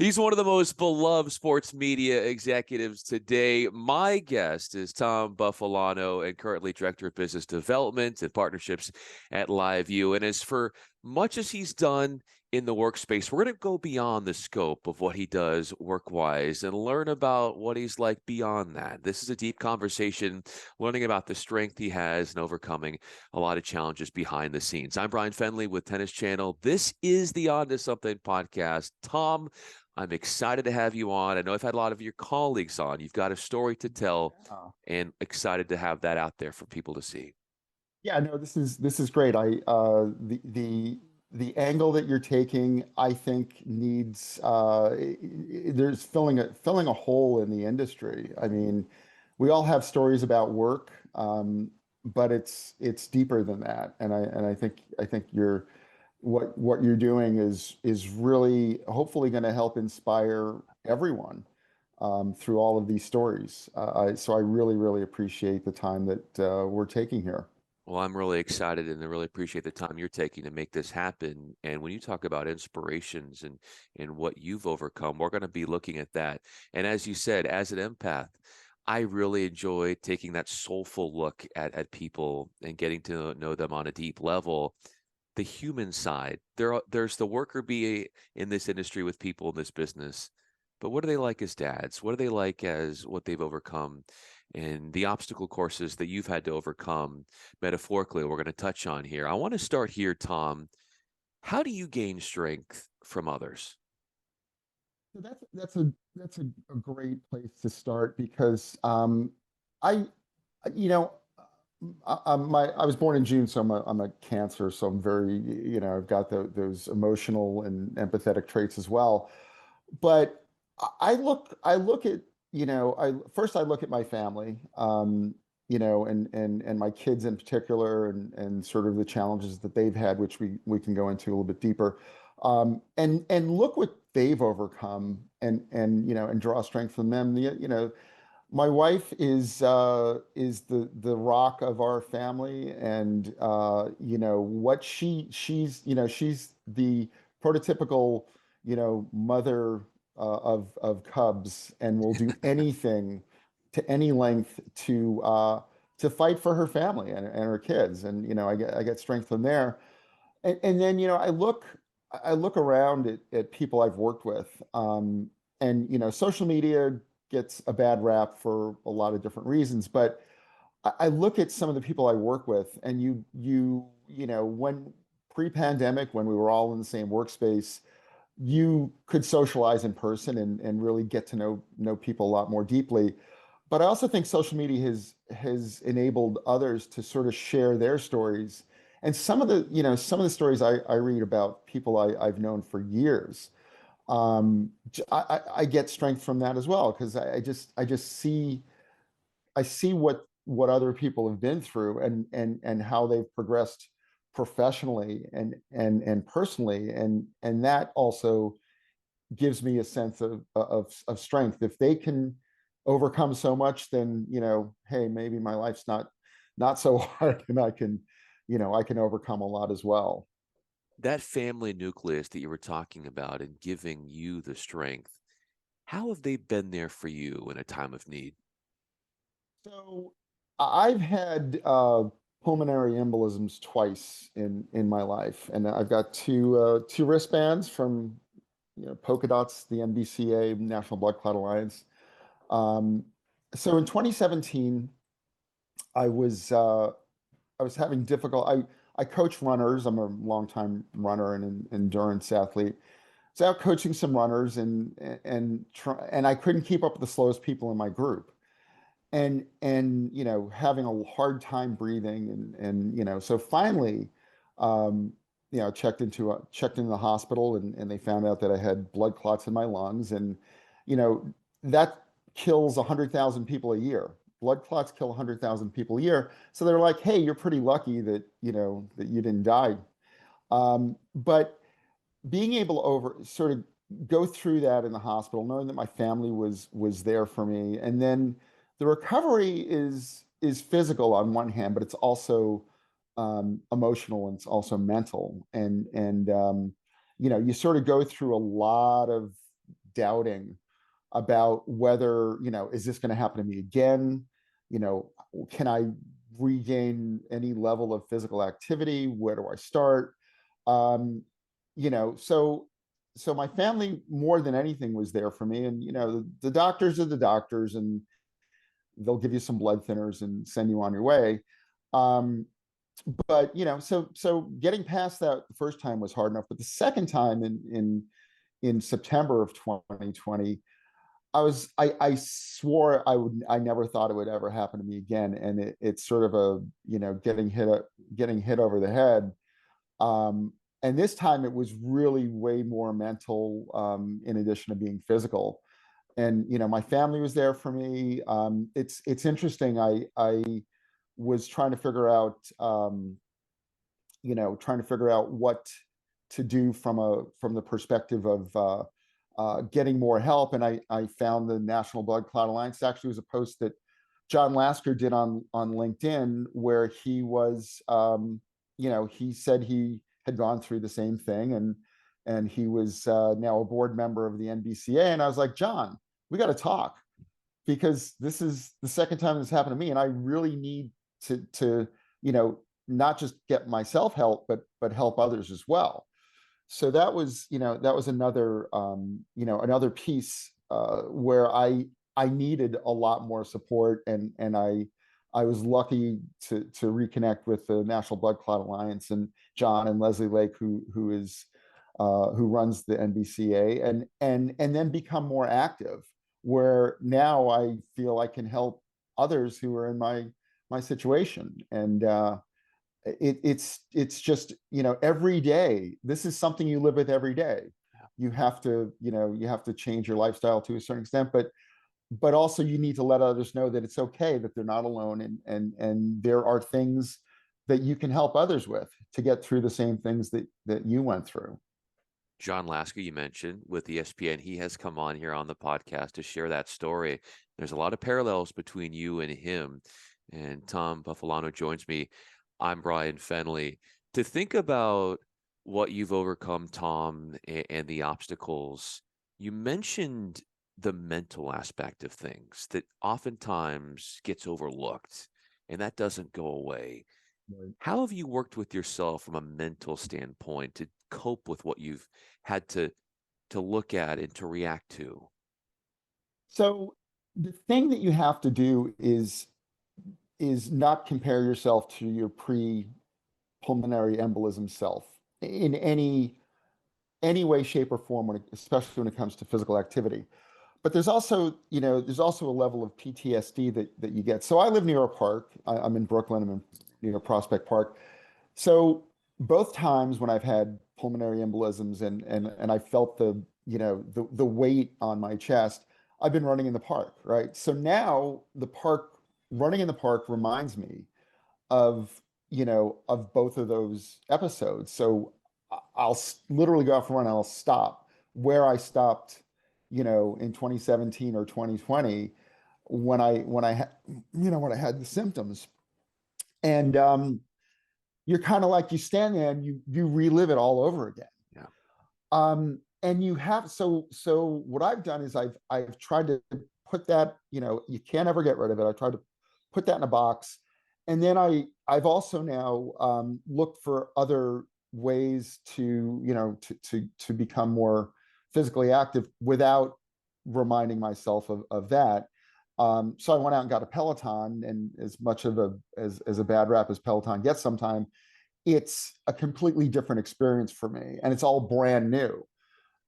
He's one of the most beloved sports media executives today. My guest is Tom Buffolano, and currently Director of Business Development and Partnerships at LiveU. And as for much as he's done in the workspace, we're going to go beyond the scope of what he does work-wise and learn about what he's like beyond that. This is a deep conversation, learning about the strength he has and overcoming a lot of challenges behind the scenes. I'm Bryan Fenley with Tennis Channel. This is the On to Something podcast. Tom, I'm excited to have you on. I know I've had a lot of your colleagues on. You've got a story to tell, Yeah. and excited to have that out there for people to see. Yeah, no, this is great. The angle that you're taking, I think needs there's filling a hole in the industry. I mean, we all have stories about work, but it's deeper than that. And I think you're what you're doing is really hopefully going to help inspire everyone through all of these stories. So I really appreciate the time that we're taking here. Well, I'm really excited and I really appreciate the time you're taking to make this happen. And when you talk about inspirations and what you've overcome, we're going to be looking at that. And as you said, as an empath, I really enjoy taking that soulful look at people and getting to know them on a deep level. The human side, there's the worker bee in this industry with people in this business, but what are they like as dads? What are they like as what they've overcome and the obstacle courses that you've had to overcome metaphorically, we're going to touch on here. I want to start here, Tom. How do you gain strength from others? So that's a great place to start because I you know I was born in June, so I'm a Cancer, so I'm very I've got those emotional and empathetic traits as well. But I look at I first I look at my family, and my kids in particular, and sort of the challenges that they've had, which we can go into a little bit deeper, and look what they've overcome, and draw strength from them. My wife is the rock of our family, and what she's the prototypical mother of cubs, and will do anything to any length to fight for her family and her kids, and I get strength from there. And then I look around at people I've worked with, and social media gets a bad rap for a lot of different reasons, but I look at some of the people I work with, and when pre-pandemic, when we were all in the same workspace, you could socialize in person and really get to know people a lot more deeply. But I also think social media has enabled others to sort of share their stories. And some of the stories I read about people I've known for years, I get strength from that as well, because I just see what other people have been through, and how they've progressed professionally and personally, and that also gives me a sense of strength. If they can overcome so much, then hey, maybe my life's not so hard, and I can overcome a lot as well. That family nucleus that you were talking about and giving you the strength, how have they been there for you in a time of need? So I've had pulmonary embolisms twice in my life, and I've got two wristbands from Polka Dots, the NBCA, National Blood Clot Alliance. Um, so in 2017, I was uh, I was having difficult. I coach runners. I'm a longtime runner and an endurance athlete. So out coaching some runners, and I couldn't keep up with the slowest people in my group, and having a hard time breathing, and so finally, um checked into the hospital, and they found out that I had blood clots in my lungs, and you know that kills 100,000 people a year. Blood clots kill 100,000 people a year, so they're like, hey, you're pretty lucky that you didn't die. But being able to over sort of go through that in the hospital, knowing that my family was there for me, and then the recovery is physical on one hand, but it's also emotional, and it's also mental, and you sort of go through a lot of doubting about whether, is this going to happen to me again? Can I regain any level of physical activity? Where do I start? Um, so my family more than anything was there for me. And, the doctors are the doctors, and they'll give you some blood thinners and send you on your way. Um, but so getting past that the first time was hard enough, but the second time in September of 2020, I swore I never thought it would ever happen to me again. And it's sort of a, getting hit over the head. And this time it was really way more mental, in addition to being physical. And my family was there for me. It's interesting. I was trying to figure out, what to do from the perspective of getting more help. And I found the National Blood Clot Alliance. Actually was a post that John Lasker did on LinkedIn, where he was, he said he had gone through the same thing, and he was now a board member of the NBCA. And I was like, John, we got to talk, because this is the second time this happened to me, and I really need to not just get myself help, but help others as well. So that was another, another piece where I needed a lot more support, and I was lucky to reconnect with the National Blood Clot Alliance and John and Leslie Lake, who runs the NBCA, and then become more active, where now I feel I can help others who are in my situation. And it's just, every day, this is something you live with every day. You have to change your lifestyle to a certain extent, but also you need to let others know that it's okay, that they're not alone, and there are things that you can help others with to get through the same things that you went through. John Lasker, you mentioned with ESPN, he has come on here on the podcast to share that story. There's a lot of parallels between you and him. And Tom Buffolano joins me. I'm Bryan Fenley. To think about what you've overcome, Tom, and the obstacles, you mentioned the mental aspect of things that oftentimes gets overlooked, and that doesn't go away. Right. How have you worked with yourself from a mental standpoint to cope with what you've had to look at and to react to? So the thing that you have to do is not compare yourself to your pre-pulmonary embolism self in any way, shape, or form, especially when it comes to physical activity. But there's also a level of PTSD that you get. So I live near a park. I'm in Brooklyn. I'm in Prospect Park. So both times when I've had pulmonary embolisms, and I felt the weight on my chest, I've been running in the park, right? So now running in the park reminds me of both of those episodes. So I'll literally go out for a run, and I'll stop where I stopped, in 2017 or 2020, when I had the symptoms. And you're kind of like, you stand there and you relive it all over again. Yeah. And so what I've done is I've tried to put that, you can't ever get rid of it. I tried to put that in a box. And then I've also now looked for other ways to become more physically active without reminding myself of that. So I went out and got a Peloton, and as much of as a bad rap as Peloton gets sometimes, it's a completely different experience for me, and it's all brand new.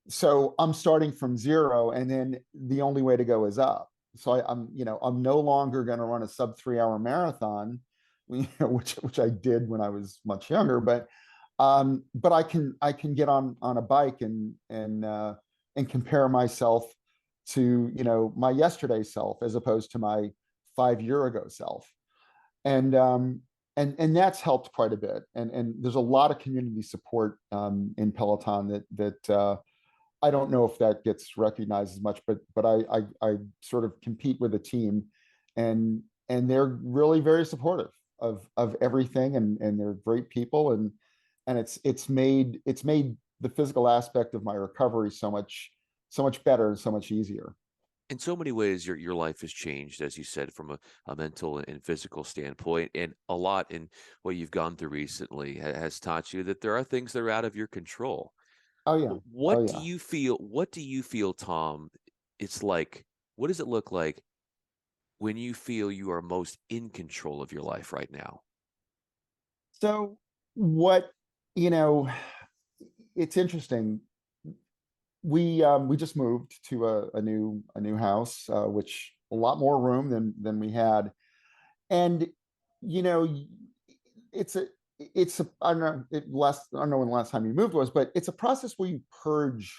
So I'm starting from zero, and then the only way to go is up. So I'm no longer going to run a sub 3 hour marathon, which I did when I was much younger, but I can get on a bike and compare myself to my yesterday self, as opposed to my 5 year ago self. And that's helped quite a bit. And there's a lot of community support in Peloton that I don't know if that gets recognized as much, but I sort of compete with a team, and they're really very supportive of everything, and they're great people, and it's made the physical aspect of my recovery so so much better and so much easier. In so many ways, your life has changed, as you said, from a mental and physical standpoint, and a lot in what you've gone through recently has taught you that there are things that are out of your control. Oh yeah. Oh What do yeah. you feel? What do you feel, Tom? It's like, what does it look like when you feel you are most in control of your life right now? So what, you know, it's interesting. We just moved to a new house, which a lot more room than we had. And you know, it's a it's a I don't know I don't know when the last time you moved was, but it's a process where you purge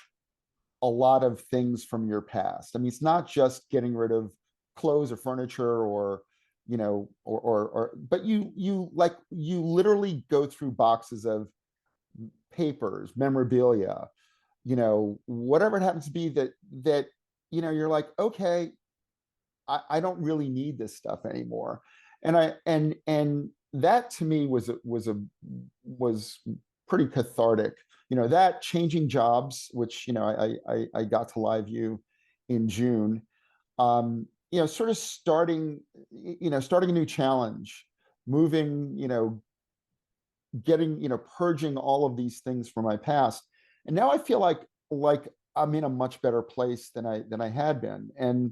a lot of things from your past. I mean, it's not just getting rid of clothes or furniture or but you literally go through boxes of papers, memorabilia, whatever it happens to be that you're like, okay, I don't really need this stuff anymore. And that to me was pretty cathartic. That changing jobs, which I got to live view in June. Sort of starting a new challenge, moving, getting, purging all of these things from my past. And now I feel like I'm in a much better place than I had been. And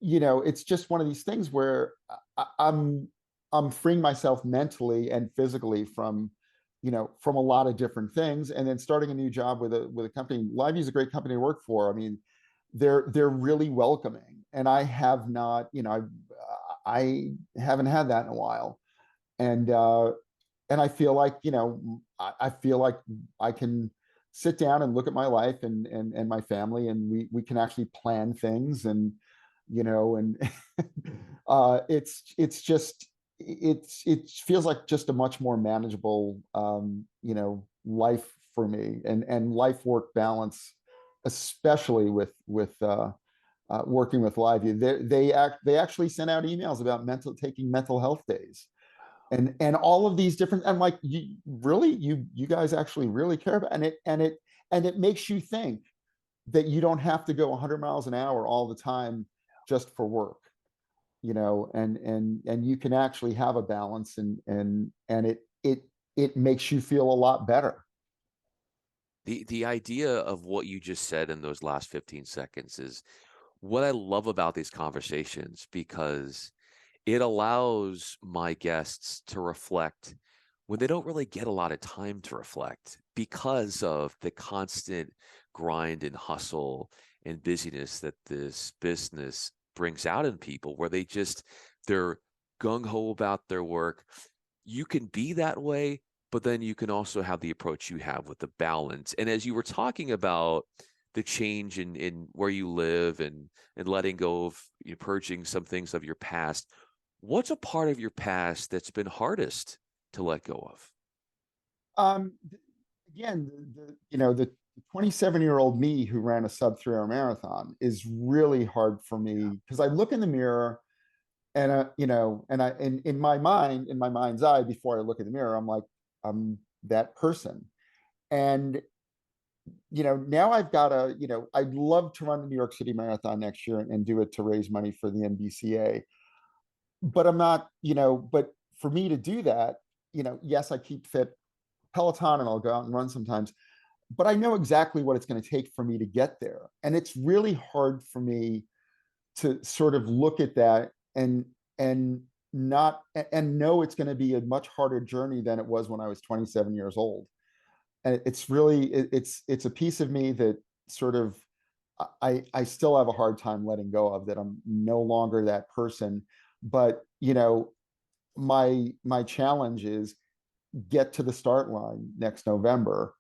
it's just one of these things where I'm freeing myself mentally and physically from a lot of different things, and then starting a new job with a company. Liveview is a great company to work for. I mean, they're really welcoming, and I have not, I haven't had that in a while, and I feel like I feel like I can sit down and look at my life and my family, and we can actually plan things, and and it's just it feels like just a much more manageable life for me, and life work balance, especially with working with LiveView. They actually sent out emails about taking mental health days, and all of these different. I'm like, you guys actually really care about, and it makes you think that you don't have to go 100 miles an hour all the time just for work, and you can actually have a balance, and it makes you feel a lot better. The idea of what you just said in those last 15 seconds is what I love about these conversations, because it allows my guests to reflect when they don't really get a lot of time to reflect because of the constant grind and hustle and busyness that this business brings out in people, where they're gung-ho about their work. You can be that way, but then you can also have the approach you have with the balance. And as you were talking about the change in where you live, and letting go of, purging some things of your past, what's a part of your past that's been hardest to let go of? um Again, the 27-year-old me who ran a sub 3 hour marathon is really hard for me, because I look in the mirror, and and in my mind, in my mind's eye, before I look in the mirror, I'm like, I'm that person. And now I've got I'd love to run the New York City Marathon next year, and do it to raise money for the NBCA. But I'm not, but for me to do that, yes, I keep fit Peloton, and I'll go out and run sometimes, but I know exactly what it's going to take for me to get there. And it's really hard for me to sort of look at that, and not and know it's going to be a much harder journey than it was when I was 27 years old. And it's a piece of me that sort of I still have a hard time letting go of, that I'm no longer that person. But my challenge is get to the start line next November,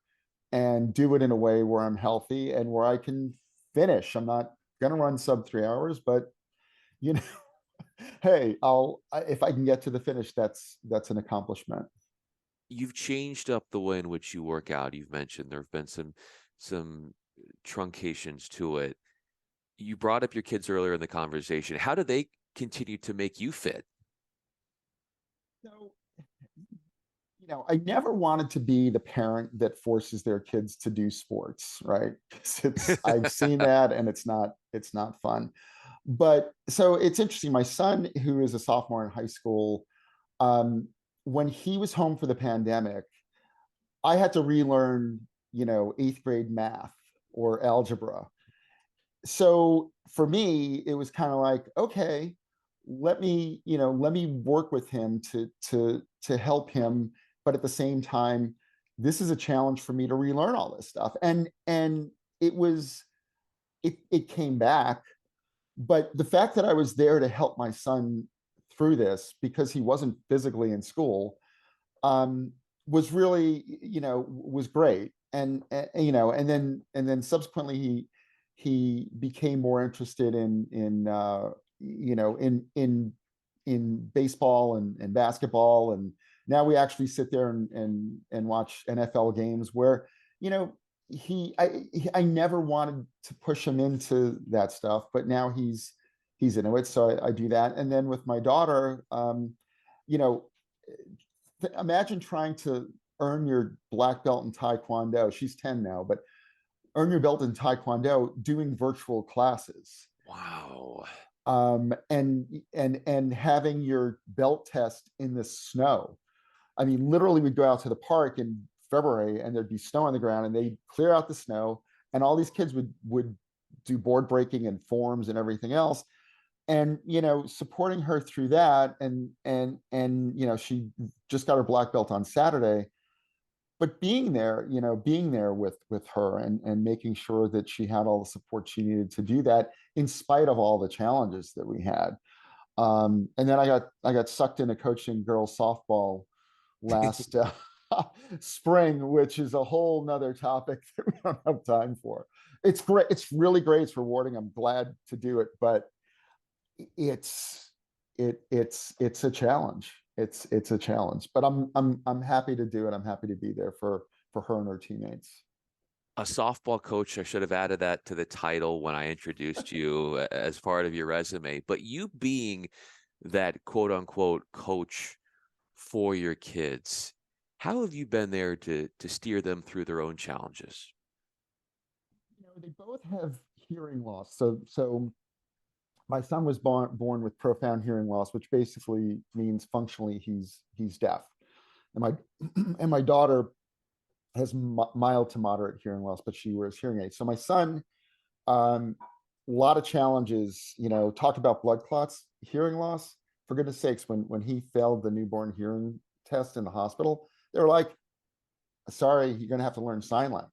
and do it in a way where I'm healthy and where I can finish. I'm not going to run sub 3 hours, but you know, hey, if I can get to the finish, that's an accomplishment. You've changed up the way in which you work out. You've mentioned there have been some truncations to it. You brought up your kids earlier in the conversation. How do they continue to make you fit? So, I never wanted to be the parent that forces their kids to do sports, right? 'Cause I've seen that and it's not fun. But so it's interesting. My son, who is a sophomore in high school, um, when he was home for the pandemic, I had to relearn, eighth grade math or algebra. So for me, it was kind of like, okay, let me work with him to help him, but at the same time, this is a challenge for me to relearn all this stuff. And it was it came back, but the fact that I was there to help my son through this because he wasn't physically in school, um, was really, was great. And then subsequently he became more interested in baseball and basketball. And now we actually sit there and watch NFL games where, you know, I never wanted to push him into that stuff, but now he's into it. So I do that. And then with my daughter, you know, imagine trying to earn your black belt in Taekwondo. She's 10 now, but earn your belt in Taekwondo doing virtual classes. Wow. And having your belt test in the snow. I mean, literally, we'd go out to the park in February and there'd be snow on the ground, and they'd clear out the snow, and all these kids would do board breaking and forms and everything else. And supporting her through that, and she just got her black belt on Saturday, but being there with her and making sure that she had all the support she needed to do that in spite of all the challenges that we had. And then I got sucked into coaching girls softball last spring, which is a whole nother topic that we don't have time for. It's great. It's really great. It's rewarding. I'm glad to do it, but it's it's a challenge. It's a challenge, but I'm happy to do it. I'm happy to be there for her and her teammates. A softball coach, I should have added that to the title when I introduced you as part of your resume. But you being that quote unquote coach for your kids, how have you been there to steer them through their own challenges? They both have hearing loss. So my son was born with profound hearing loss, which basically means functionally he's deaf. And my and my daughter has mild to moderate hearing loss, but she wears hearing aids. So my son, a lot of challenges. Talked about blood clots, hearing loss. For goodness sakes, when he failed the newborn hearing test in the hospital, they were like, "Sorry, you're going to have to learn sign language."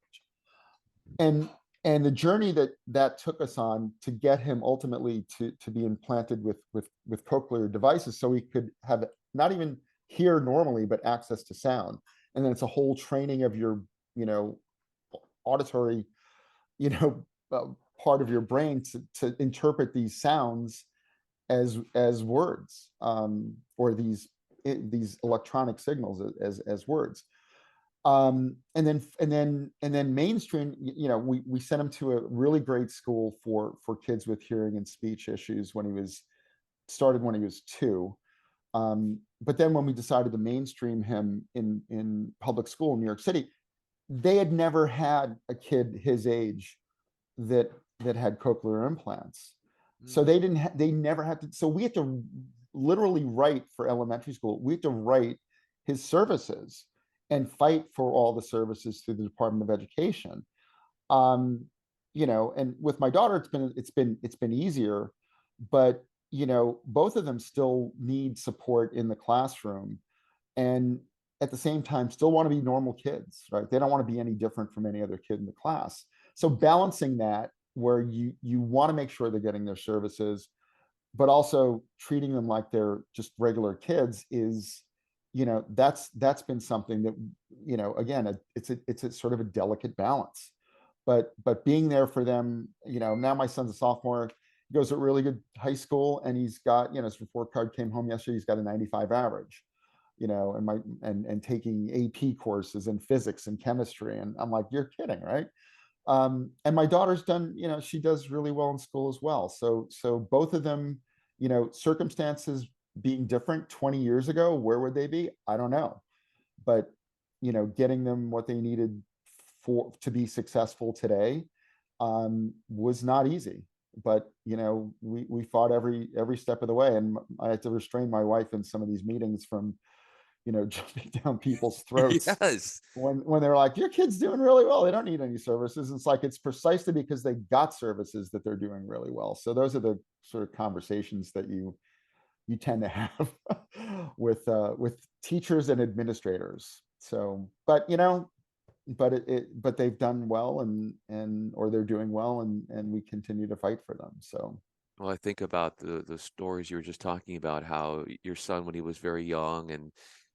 And the journey that took us on to get him ultimately to be implanted with cochlear devices, so he could have not even hear normally, but access to sound. And then it's a whole training of your auditory you know uh, part of your brain to interpret these sounds as words, or these electronic signals as words. And then mainstream, we sent him to a really great school for kids with hearing and speech issues when he was 2. But then when we decided to mainstream him in public school in New York City, they had never had a kid his age that had cochlear implants. So Mm. they never had to. So we had to literally write for elementary school. We had to write his services and fight for all the services through the Department of Education. Um, and with my daughter, it's been easier, but both of them still need support in the classroom, and at the same time still want to be normal kids, right? They don't want to be any different from any other kid in the class. So balancing that, where you want to make sure they're getting their services, but also treating them like they're just regular kids, is that's been something that, again, it's a sort of a delicate balance. But being there for them, now my son's a sophomore. He goes to a really good high school, and he's got, his report card came home yesterday, he's got a 95 average, and taking AP courses in physics and chemistry. And I'm like, you're kidding, right? And my daughter's done, she does really well in school as well. So both of them, circumstances being different 20 years ago, where would they be? I don't know. but getting them what they needed to be successful today was not easy. But we fought every step of the way, and I had to restrain my wife in some of these meetings from jumping down people's throats Yes. when they're like, your kid's doing really well, they don't need any services. It's like, it's precisely because they got services that they're doing really well. So those are the sort of conversations that you tend to have with teachers and administrators. So, but they've done well, and or they're doing well, and we continue to fight for them. So Well, I think about the stories you were just talking about, how your son, when he was very young, and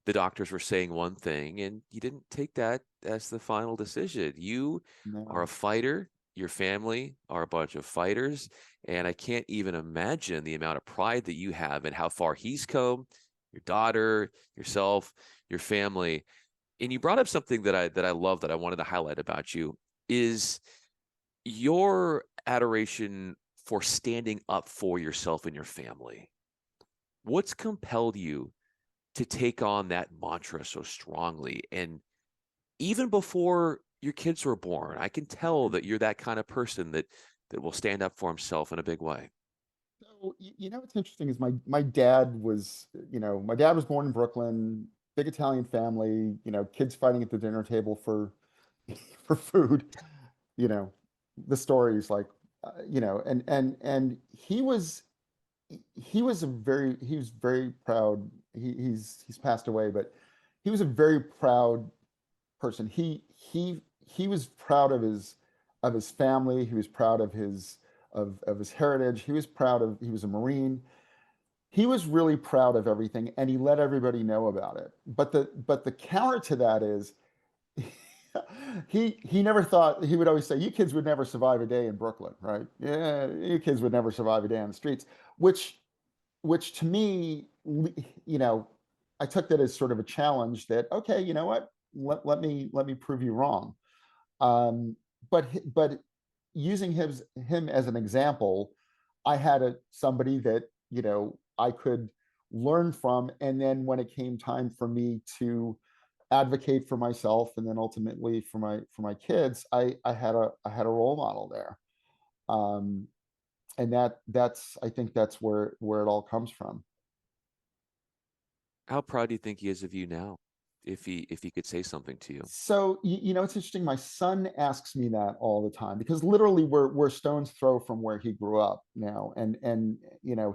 the doctors were saying one thing, and you didn't take that as the final decision. You are a no. fighter. Your family are a bunch of fighters, and I can't even imagine the amount of pride that you have and how far he's come, your daughter, yourself, your family. And you brought up something that I love, that I wanted to highlight about you, is your adoration for standing up for yourself and your family. What's compelled you to take on that mantra so strongly? And even before your kids were born, I can tell that you're that kind of person that will stand up for himself in a big way. So what's interesting is my dad was my dad was born in Brooklyn, big Italian family, kids fighting at the dinner table for for food, you know the stories, like and he was very proud. He's passed away, but he was a very proud person. He was proud of his family. He was proud of his heritage. He was a Marine. He was really proud of everything, and he let everybody know about it. But the counter to that is he never thought. He would always say, you kids would never survive a day in Brooklyn, right? Yeah, you kids would never survive a day on the streets, which to me, I took that as sort of a challenge that, okay, you know what, let me prove you wrong. Um, but using him as an example, I had somebody that I could learn from, and then when it came time for me to advocate for myself, and then ultimately for my kids, I had a role model there. Um, and that's I think that's where it all comes from. How proud do you think he is of you now, if he could say something to you? So it's interesting. My son asks me that all the time, because literally we're stones throw from where he grew up now, and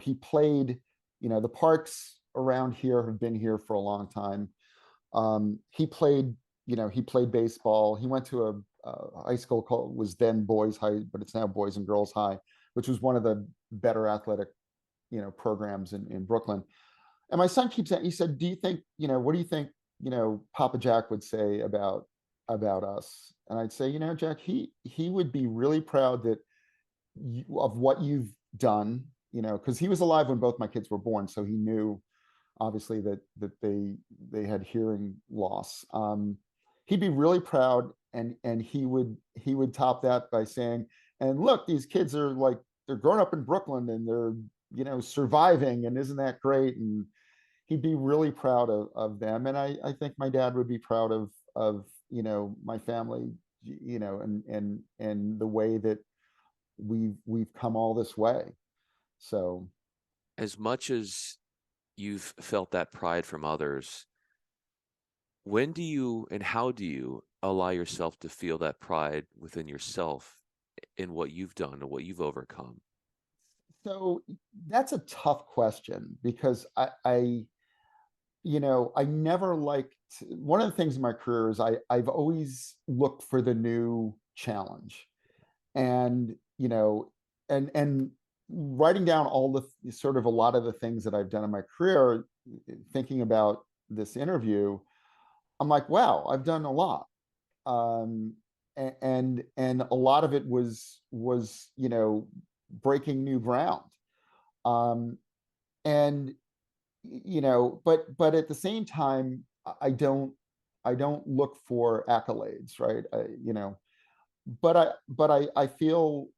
he played. The parks around here have been here for a long time. He played baseball. He went to a high school called, was then Boys High, but it's now Boys and Girls High, which was one of the better athletic programs in Brooklyn. And my son keeps saying, he said, do you think, what do you think, Papa Jack would say about us? And I'd say, Jack, he would be really proud of what you've done, because he was alive when both my kids were born, so he knew obviously that they had hearing loss. He'd be really proud, and he would top that by saying, and look, these kids are like, they're growing up in Brooklyn, and they're surviving, and isn't that great? And he'd be really proud of them. And I think my dad would be proud of my family, and the way that we've come all this way. So As much as you've felt that pride from others, when do you and how do you allow yourself to feel that pride within yourself in what you've done and what you've overcome? so that's a tough question, because I never liked, one of the things in my career is I've always looked for the new challenge. And and writing down all the sort of a lot of the things that I've done in my career, thinking about this interview, I'm like, wow, I've done a lot. um and a lot of it was breaking new ground. um and but at the same time, I don't look for accolades, right? But I feel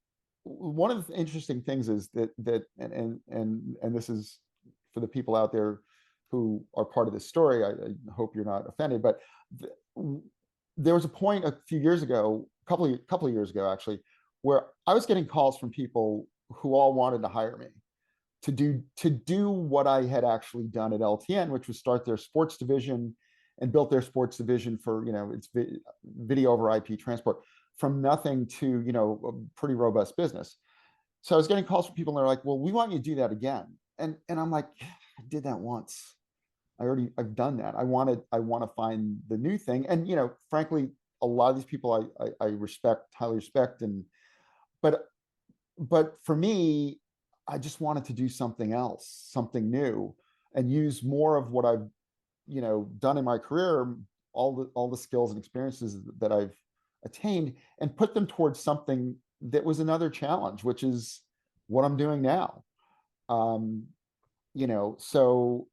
one of the interesting things is that and this is for the people out there who are part of this story, I hope you're not offended, but th there was a point a few years ago, couple of years ago actually, where I was getting calls from people who all wanted to hire me to do what I had actually done at LTN, which was start their sports division and built their sports division for, its video over IP transport from nothing to, a pretty robust business. So I was getting calls from people and they're like, well, we want you to do that again. And I'm like, I did that once. I've done that. I want to find the new thing. And, frankly, a lot of these people I respect, highly respect. But, but for me, I just wanted to do something else, something new, and use more of what I've, done in my career, all the skills and experiences that I've attained, and put them towards something that was another challenge, which is what I'm doing now. Um, so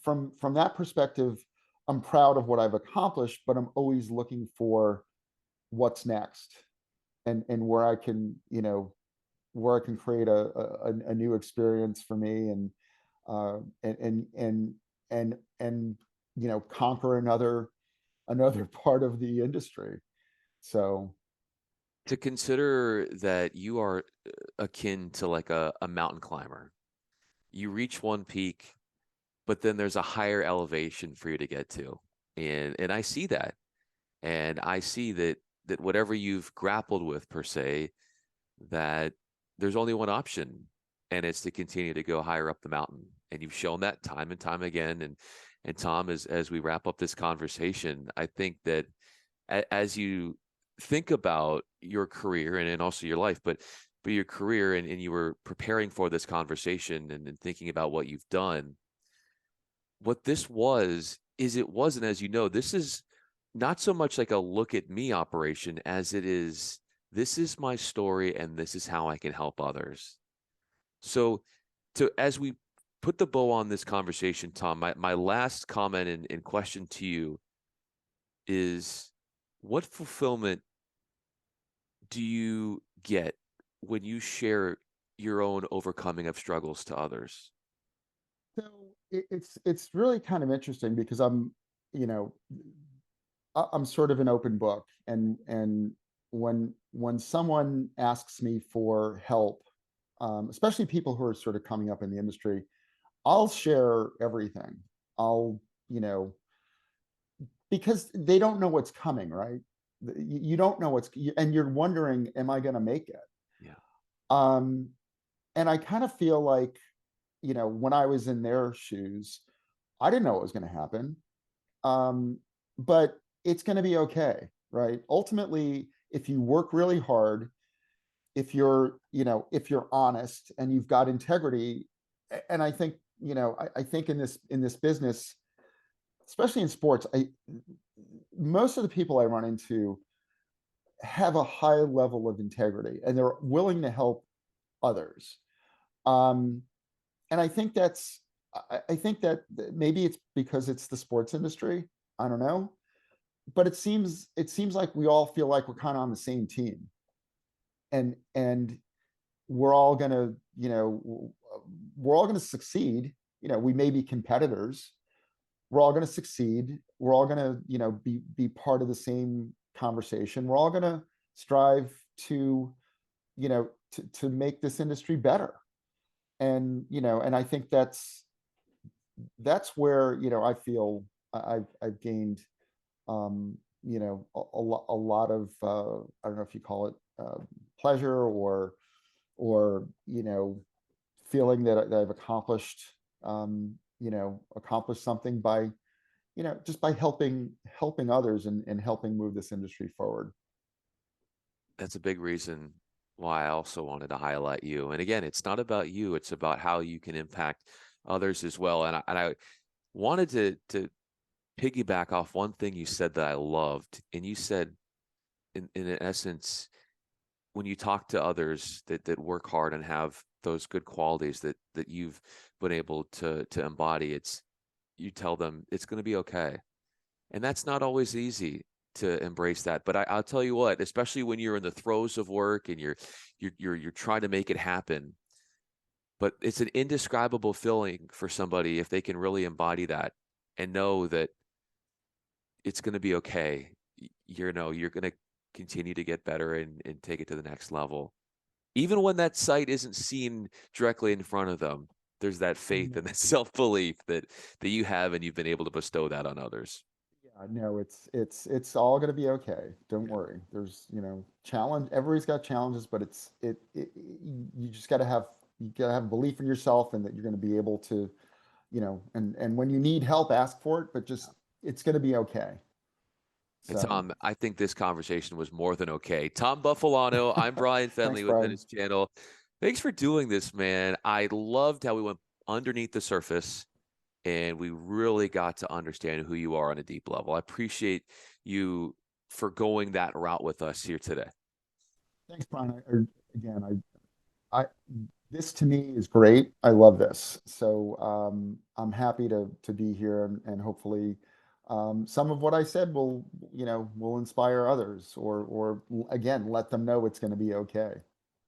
from that perspective, I'm proud of what I've accomplished, but I'm always looking for what's next, and where I can create a new experience for me, uh, and and and and conquer another part of the industry. So To consider that you are akin to like a mountain climber. You reach one peak, but then there's a higher elevation for you to get to. And I see that. And I see that whatever you've grappled with per se, that there's only one option, and it's to continue to go higher up the mountain. And you've shown that time and time again. And Tom, as we wrap up this conversation, I think that as you think about your career and also your life, but your career, and you were preparing for this conversation and thinking about what you've done, what this was is it wasn't, as you know, this is not so much like a look at me operation as it is, this is my story and this is how I can help others. So as we put the bow on this conversation, Tom, my last comment and question to you is, what fulfillment do you get when you share your own overcoming of struggles to others? so it's really kind of interesting because you know I'm sort of an open book, and when someone asks me for help, especially people who are sort of coming up in the industry, I'll share everything. I'll, you know, because they don't know what's coming, right? You don't know and you're wondering, am I going to make it? Yeah. Um, and I kind of feel like, when I was in their shoes, I didn't know what was going to happen. Um, but it's going to be okay, right? Ultimately, if you work really hard, if you're honest and you've got integrity, and I think, I think in this business, especially in sports, most of the people I run into have a high level of integrity and they're willing to help others. Um, and I think that maybe it's because it's the sports industry. I don't know, but it seems like we all feel like we're kind of on the same team, and we're all gonna, we're all gonna succeed. We may be competitors. We're all gonna succeed. We're all gonna, be part of the same conversation. We're all gonna strive to, to make this industry better. And I think that's where, I feel I've gained, a lot of, I don't know if you call it, pleasure, or feeling that I've accomplished, accomplished something by, just by helping others, and helping move this industry forward. That's a big reason why I also wanted to highlight you. And again, it's not about you, it's about how you can impact others as well. And I wanted to piggyback off one thing you said that I loved. And you said, in essence, when you talk to others that work hard and have those good qualities that you've been able to embody, you tell them it's going to be okay. And that's not always easy to embrace that. But I'll tell you what, especially when you're in the throes of work and you're trying to make it happen, but it's an indescribable feeling for somebody if they can really embody that and know that it's going to be okay. You're going to continue to get better and take it to the next level. Even when that sight isn't seen directly in front of them, there's that faith and No. that self-belief that you have, and you've been able to bestow that on others. Yeah, no, it's all going to be okay. Don't worry. There's, challenge. Everybody's got challenges, but you just got to have belief in yourself and that you're going to be able to, and when you need help, ask for it, but just it's going to be okay. And So, Tom, I think this conversation was more than okay. Tom Buffolano, I'm Bryan thanks, Fenley with Bryan. Minutes Channel. Thanks for doing this, man. I loved how we went underneath the surface and we really got to understand who you are on a deep level. I appreciate you for going that route with us here today. Thanks, Bryan. Again, I this to me is great. I love this. So I'm happy to be here and hopefully some of what I said will inspire others or again let them know it's going to be okay.